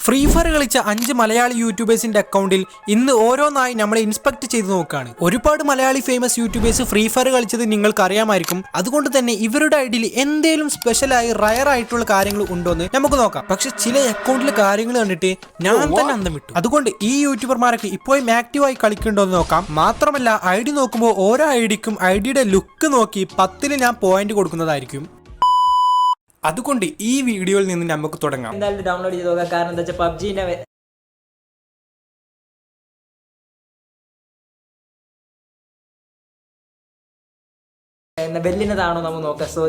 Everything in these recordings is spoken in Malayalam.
ഫ്രീ ഫയർ കളിച്ച 5 മലയാളി യൂട്യൂബേഴ്സിന്റെ അക്കൗണ്ടിൽ ഇന്ന് ഓരോന്നായി നമ്മളെ ഇൻസ്പെക്ട് ചെയ്ത് നോക്കുകയാണ്. ഒരുപാട് Malayali famous YouTubers free fire കളിച്ചത് നിങ്ങൾക്ക് അറിയാമായിരിക്കും. അതുകൊണ്ട് തന്നെ ഇവരുടെ ഐഡിയിൽ എന്തെങ്കിലും സ്പെഷ്യലായി റയർ ആയിട്ടുള്ള കാര്യങ്ങൾ ഉണ്ടോന്ന് നമുക്ക് നോക്കാം. പക്ഷെ ചില അക്കൗണ്ടിലെ കാര്യങ്ങൾ കണ്ടിട്ട് ഞാൻ തന്നെ അന്തം വിട്ടു. അതുകൊണ്ട് ഈ യൂട്യൂബർമാരൊക്കെ ഇപ്പോഴും ആക്റ്റീവായി കളിക്കുന്നുണ്ടോന്ന് നോക്കാം. മാത്രമല്ല ഐഡി നോക്കുമ്പോൾ ഓരോ ഐഡിക്കും ഐഡിയുടെ ലുക്ക് നോക്കി 10ൽ ഞാൻ പോയിന്റ് കൊടുക്കുന്നതായിരിക്കും. അതുകൊണ്ട് ഈ വീഡിയോയിൽ നിന്ന് നമുക്ക് തുടങ്ങാം. എന്തായാലും ഡൗൺലോഡ് ചെയ്ത് നോക്കാം. കാരണം എന്താ വെച്ചാൽ പബ്ജിന്റെ ബെല്ലിനതാണോ നമ്മൾ നോക്കാം. സോ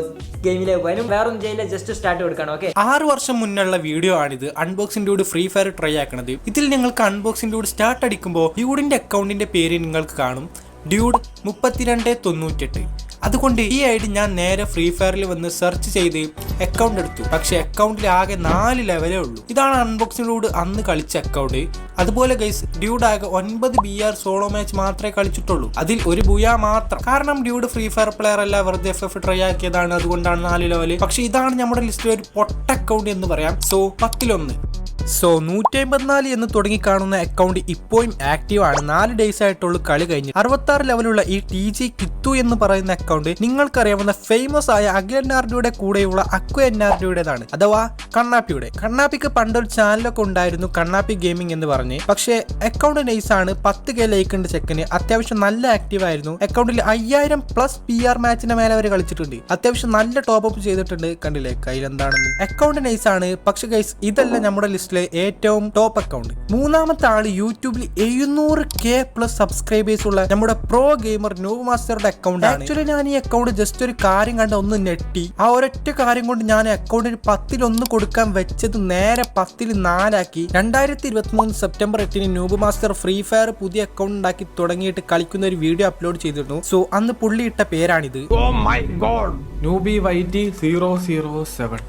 ഗെയിമിലേക്ക് പോയാലും വേറൊന്നും ചെയ്യില്ല, ജസ്റ്റ് സ്റ്റാർട്ട് കൊടുക്കണം. ഓക്കെ, 6 വർഷം മുന്നുള്ള വീഡിയോ ആണിത്. Unboxing dude free fire try ആക്കണത്. ഇതിൽ നിങ്ങൾക്ക് അൺബോക്സിംഗ് ഡ്യൂഡ് സ്റ്റാർട്ട് അടിക്കുമ്പോൾ ഡ്യൂഡിന്റെ അക്കൗണ്ടിന്റെ പേര് നിങ്ങൾക്ക് കാണും, ഡ്യൂഡ് 3298. അതുകൊണ്ട് ഈ ഐഡി ഞാൻ നേരെ ഫ്രീ ഫയറിൽ വന്ന് സെർച്ച് ചെയ്ത് അക്കൗണ്ട് എടുത്തു. പക്ഷെ അക്കൗണ്ടിൽ ആകെ 4 ലെവലേ ഉള്ളൂ. ഇതാണ് അൺബോക്സിംഗ് ഡ്യൂഡ് അന്ന് കളിച്ച അക്കൗണ്ട്. അതുപോലെ ഗൈസ്, ഡ്യൂഡ് ആകെ 9 BR സോളോ മാച്ച് മാത്രമേ കളിച്ചിട്ടുള്ളൂ. അതിൽ ഒരു ബുയ മാത്രം. കാരണം ഡ്യൂഡ് ഫ്രീ ഫയർ പ്ലെയർ അല്ല, വെറുതെ FF ട്രൈ ആക്കിയതാണ്. അതുകൊണ്ടാണ് 4 ലെവല്. പക്ഷെ ഇതാണ് നമ്മുടെ ലിസ്റ്റിൽ ഒരു പൊട്ട അക്കൗണ്ട് എന്ന് പറയാം. സോ 10-1. സോ 154 എന്ന് തുടങ്ങി കാണുന്ന അക്കൗണ്ട് ഇപ്പോഴും ആക്റ്റീവ് ആണ്. 4 ഡേയ്സ് ആയിട്ടുള്ള കളി കഴിഞ്ഞ് 66 ലെവലുള്ള ഈ TG കിത്തു എന്ന് പറയുന്ന അക്കൗണ്ട് നിങ്ങൾക്കറിയാവുന്ന ഫേമസ് ആയ അഖിലനാർഡിയുടെ കൂടെയുള്ള അക്വ NRDയുടേതാണ്, അഥവാ കണ്ണാപ്പിയുടെ. കണ്ണാപ്പിക്ക് പണ്ടൊരു ചാനലൊക്കെ ഉണ്ടായിരുന്നു, കണ്ണാപ്പി ഗെയിമിംഗ് എന്ന് പറഞ്ഞ്. പക്ഷേ അക്കൗണ്ട് നൈസ് ആണ്. 10K ലൈക്ക് ഉണ്ട് ചെക്കന്. അത്യാവശ്യം നല്ല ആക്റ്റീവ് ആയിരുന്നു. അക്കൗണ്ടിൽ 5000+ PR മാച്ചിന് മേലെ വരെ കളിച്ചിട്ടുണ്ട്. അത്യാവശ്യം നല്ല ടോപ്പ് അപ്പ് ചെയ്തിട്ടുണ്ട്. കണ്ടില്ലേ കയ്യിൽ എന്താണെന്ന്. അക്കൗണ്ട് നൈസ് ആണ്. പക്ഷെ ഗൈസ്, ഇതല്ല നമ്മുടെ ലിസ്റ്റിൽ ഏറ്റവും ടോപ്പ് അക്കൗണ്ട്. മൂന്നാമത്തെ ആള് യൂട്യൂബിൽ 700K+ സബ്സ്ക്രൈബേഴ്സ് ഉള്ള നമ്മുടെ പ്രോ ഗെയിമർ നോബ് മാസ്റ്ററുടെ അക്കൗണ്ട് ആണ്. ആക്ച്വലി ഞാൻ ഈ അക്കൗണ്ട് ജസ്റ്റ് ഒരു കാര്യം കണ്ട് ഒന്ന് നെട്ടി. ആ ഒരൊറ്റ കാര്യം കൊണ്ട് ഞാൻ അക്കൗണ്ടിന് 10-1 കൊടുക്കാൻ വെച്ചത് നേരെ 10-4 ആക്കി. 2023 September 8 knob master free fire പുതിയ അക്കൗണ്ട് ഉണ്ടാക്കി തുടങ്ങിയിട്ട് കളിക്കുന്ന ഒരു വീഡിയോ അപ്ലോഡ് ചെയ്തിരുന്നു. സോ അന്ന് പുള്ളി ഇട്ട പേരാണിത്. Oh my god, NewbieYT007.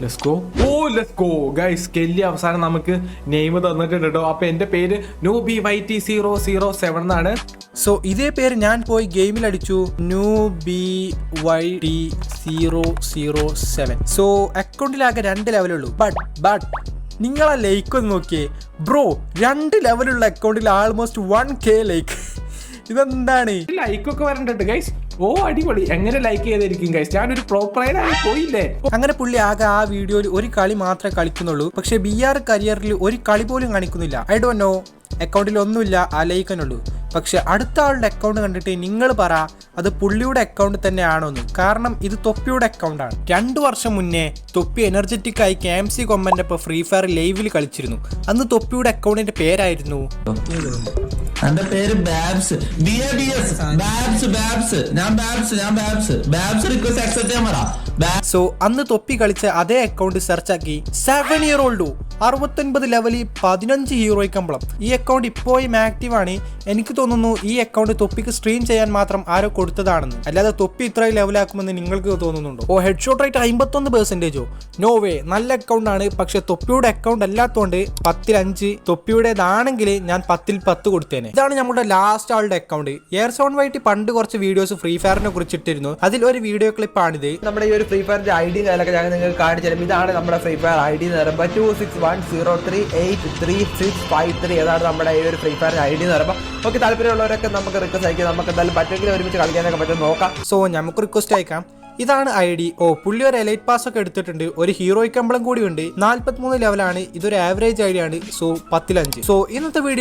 Let's go. Oh, let's go guys. Kelly അവസാനം നമുക്ക് നെയിം തന്നിട്ടുണ്ട് കേട്ടോ. അപ്പൊ എന്റെ പേര് NewbieYT007 എന്നാണ്. സോ ഇതേ പേര് ഞാൻ പോയി ഗെയിമിൽ അടിച്ചു, NewbieYT007. സോ അക്കൗണ്ടിലാകെ 2 ലെവലുള്ളൂ. ബട്ട് നിങ്ങളെ ലൈക്ക് ഒന്ന് നോക്കിയേ ബ്രോ. 2 ലെവലുള്ള അക്കൗണ്ടിൽ ആൾമോസ്റ്റ് 1K ലൈക്ക്. ഇതെന്താണ്? ലൈക്കൊക്കെ വരണ്ടിട്ട് ഗൈസ്. ഓ അടിപൊളി. എങ്ങനെ ലൈക്ക് ചെയ്തിരിക്കും ഗൈസ്? ഞാനൊരു പ്രോപ്പറായി പോയില്ലേ. അങ്ങനെ പുള്ളി ആകെ ആ വീഡിയോയിൽ ഒരു കളി മാത്രമേ കളിക്കുന്നുള്ളൂ. പക്ഷെ BR കരിയറിൽ ഒരു കളി പോലും കാണിക്കുന്നില്ല. I don't know. അക്കൗണ്ടിൽ ഒന്നുമില്ല, ആ ലൈക്കനുള്ളൂ. പക്ഷെ അടുത്ത ആളുടെ അക്കൗണ്ട് കണ്ടിട്ട് നിങ്ങൾ പറ അത് പുള്ളിയുടെ അക്കൗണ്ട് തന്നെയാണോന്ന്. കാരണം ഇത് തൊപ്പിയുടെ അക്കൗണ്ടാണ്. 2 വർഷം മുന്നേ തൊപ്പി എനർജറ്റിക് ആയി KMC കൊമ്പന്റെ ഒപ്പം ഫ്രീ ഫയർ ലൈവിൽ കളിച്ചിരുന്നു. അന്ന് തൊപ്പിയുടെ അക്കൗണ്ടിന്റെ പേരായിരുന്നു എന്റെ പേര് ബാബ്സ്. സോ അന്ന് തൊപ്പി കളിച്ച അതേ അക്കൗണ്ട് സെർച്ച് ആക്കി 7 ഇയർ ഓൾഡ് 69 ലെവലിൽ 15 ഹീറോയ്ക്ക് കമ്പളം. ഈ അക്കൗണ്ട് ഇപ്പോഴും ആക്റ്റീവ് ആണ്. എനിക്ക് തോന്നുന്നു ഈ അക്കൗണ്ട് തൊപ്പിക്ക് സ്ട്രീം ചെയ്യാൻ മാത്രം ആരോ കൊടുത്തതാണെന്ന്. അല്ലാതെ തൊപ്പി ഇത്രയും ലെവലാക്കുമെന്ന് നിങ്ങൾക്ക് തോന്നുന്നുണ്ടോ? Oh headshot rate 51%. No way. നല്ല അക്കൗണ്ട് ആണ്. പക്ഷെ തൊപ്പിയുടെ അക്കൗണ്ട് അല്ലാത്തതുകൊണ്ട് 10-5. തൊപ്പിയുടേതാണെങ്കിൽ ഞാൻ 10-10 കൊടുത്തേനെ. ഇതാണ് നമ്മുടെ ലാസ്റ്റ് ആളുടെ അക്കൗണ്ട്. എയർസോൺവൈറ്റ് പണ്ട് കുറച്ച് വീഡിയോസ് ഫ്രീ ഫയറിനെ കുറിച്ചിട്ടിരുന്നു. അതിൽ ഒരു വീഡിയോ ക്ലിപ്പാണിത്. നമ്മുടെ ഈ ഒരു ഫ്രീ ഫയറിന്റെ ID നിലക്ക് ഞാൻ നിങ്ങൾക്ക് കാണിച്ചു തരും. ഇതാണ് നമ്മുടെ ഫ്രീ ഫയർ ID എന്ന് പറയുമ്പോൾ 26103833653. അതാണ് നമ്മുടെ ഈ ഒരു ഫ്രീ ഫയറിന്റെ ID എന്ന് പറയുമ്പോൾ. ഓക്കെ, താല്പര്യമുള്ളവരൊക്കെ നമുക്ക് റിക്വസ്റ്റ് അയക്കാം. നമുക്ക് എന്തായാലും പറ്റുമെങ്കിൽ ഒരുമിച്ച് കളിക്കാനൊക്കെ പറ്റും നോക്കാം. സോ നമുക്ക് റിക്വസ്റ്റ് അയക്കാം. ഇതാണ് ID. ഓ പുള്ളി ഒരു എലൈറ്റ് പാസ് ഒക്കെ എടുത്തിട്ടുണ്ട്. ഒരു ഹീറോയ്ക്ക് കമ്പളം കൂടി ഉണ്ട്. 43 ലെവലാണ്. ഇതൊരു ആവറേജ് ID ആണ്. സോ 10-5. സോ ഇന്നത്തെ വീഡിയോ